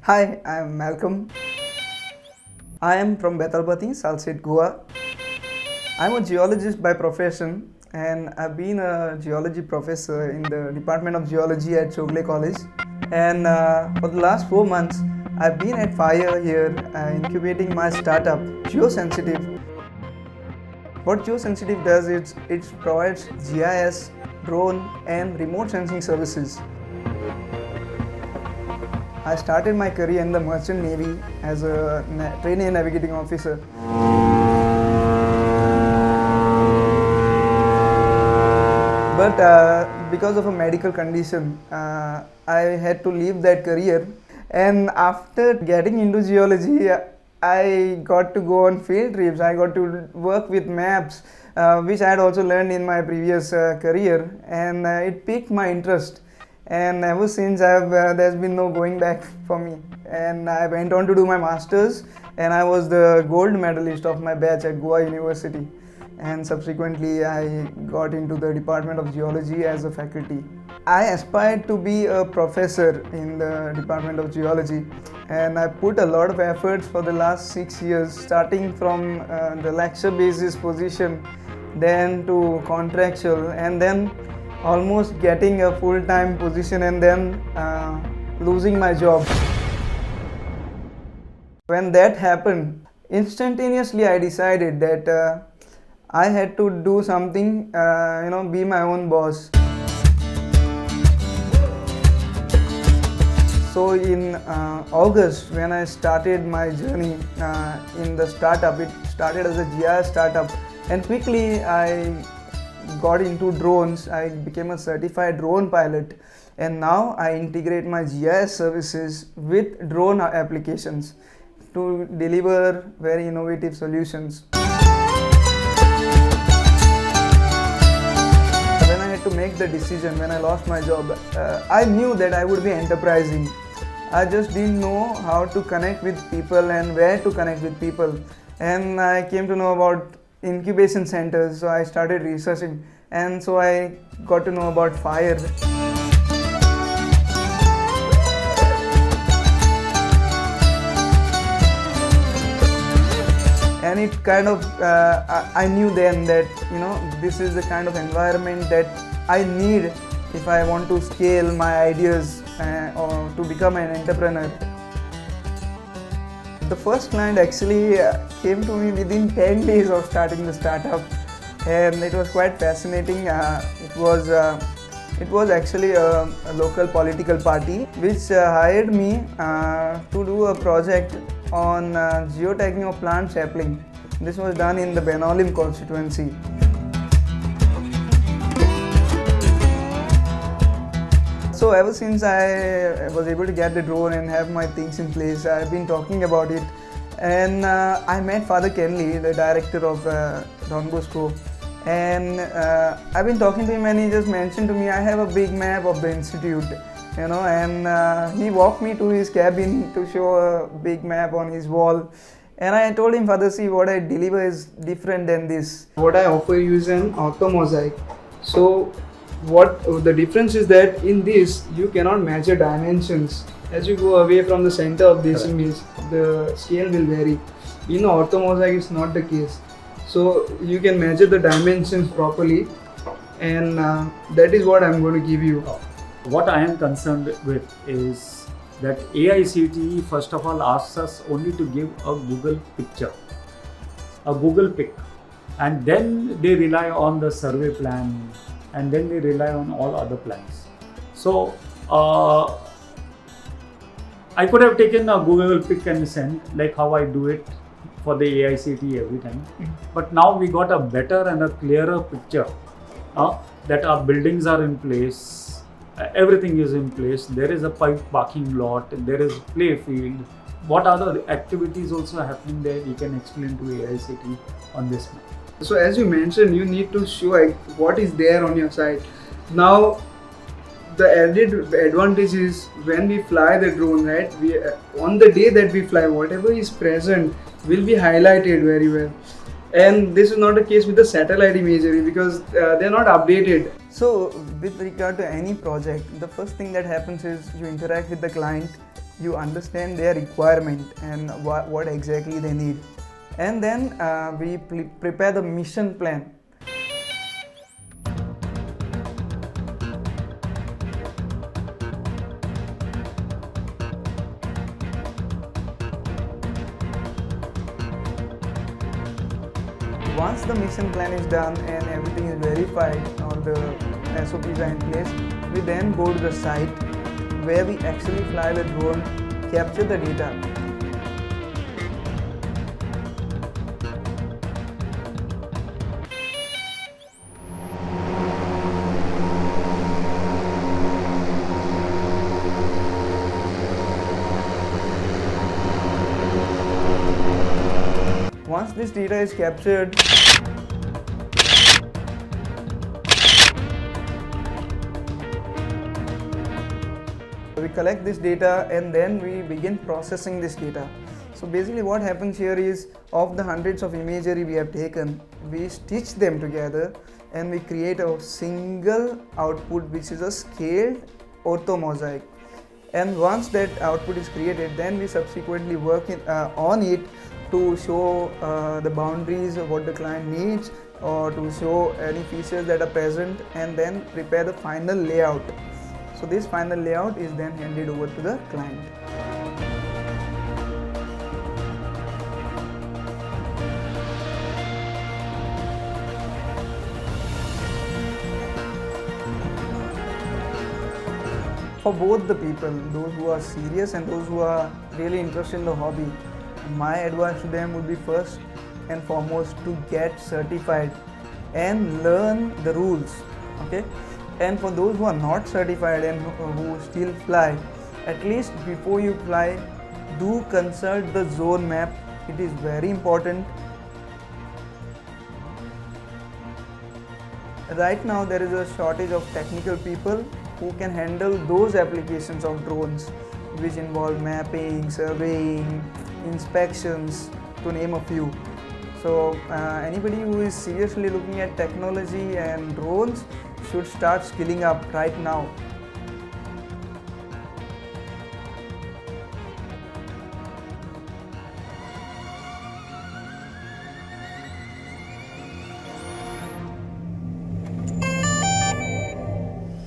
Hi, I am Malcolm. I am from Bethalpati, South State, Goa. I'm a geologist by profession and I've been a geology professor in the Department of Geology at Chogle College. And for the last 4 months, I've been at Fire here incubating my startup, GeoSensitive. What GeoSensitive does is it provides GIS, drone and remote sensing services. I started my career in the Merchant Navy as a trainee navigating officer. But because of a medical condition, I had to leave that career. And after getting into geology, I got to go on field trips. I got to work with maps, which I had also learned in my previous career, and it piqued my interest. And ever since there's been no going back for me, and I went on to do my masters, and I was the gold medalist of my batch at Goa University, and subsequently I got into the Department of Geology as a faculty. I aspired to be a professor in the Department of Geology, and I put a lot of efforts for the last 6 years, starting from the lecture basis position, then to contractual, and then almost getting a full-time position, and then losing my job. When that happened, instantaneously I decided that I had to do something, be my own boss. So in August, when I started my journey in the startup, it started as a GIS startup, and quickly I got into drones. I became a certified drone pilot, and now I integrate my GIS services with drone applications to deliver very innovative solutions. When I had to make the decision, when I lost my job, I knew that I would be enterprising. I just didn't know how to connect with people and where to connect with people, and I came to know about incubation centers, so I started researching, and so I got to know about Fire. And it kind of, I knew then that this is the kind of environment that I need if I want to scale my ideas or to become an entrepreneur. The first client actually came to me within 10 days of starting the startup, and it was quite fascinating. It was actually a local political party which hired me to do a project on geotagging of plant sapling. This was done in the Benolim constituency. So ever since I was able to get the drone and have my things in place, I've been talking about it, and I met Father Kenley, the director of Don Bosco, and I've been talking to him, and he just mentioned to me, I have a big map of the institute, and he walked me to his cabin to show a big map on his wall. And I told him, Father, see, what I deliver is different than this. What I offer you is an orthomosaic. So what the difference is that in this you cannot measure dimensions. As you go away from the center of this image, the scale will vary. In orthomosaic it's not the case, so you can measure the dimensions properly, and that is what I'm going to give you. What I am concerned with is that AICTE first of all asks us only to give a Google picture, a Google pic, and then they rely on the survey plan, and then they rely on all other plans. So I could have taken a Google pic and sent, like how I do it for the AICTE every time. But now we got a better and a clearer picture that our buildings are in place, everything is in place, there is a pipe parking lot, there is play field. What other activities also happening there, we can explain to AICTE on this map. So as you mentioned, you need to show what is there on your site. Now, the added advantage is when we fly the drone, right? On the day that we fly, whatever is present will be highlighted very well. And this is not the case with the satellite imagery because they're not updated. So with regard to any project, the first thing that happens is you interact with the client you understand their requirement and what exactly they need, and then we prepare the mission plan. Once the mission plan is done and everything is verified, all the SOPs are in place, we then go to the site where we actually fly the drone, capture the data. Once this data is captured, we collect this data and then we begin processing this data. So basically what happens here is, of the hundreds of imagery we have taken, we stitch them together and we create a single output which is a scaled orthomosaic. And once that output is created, then we subsequently work on it to show the boundaries of what the client needs, or to show any features that are present, and then prepare the final layout. So this final layout is then handed over to the client. For both the people, those who are serious and those who are really interested in the hobby, my advice to them would be first and foremost to get certified and learn the rules. Okay, and for those who are not certified and who still fly, at least before you fly, do consult the zone map. It is very important. Right now there is a shortage of technical people who can handle those applications of drones which involve mapping, surveying, inspections, to name a few. So anybody who is seriously looking at technology and drones should start skilling up right now.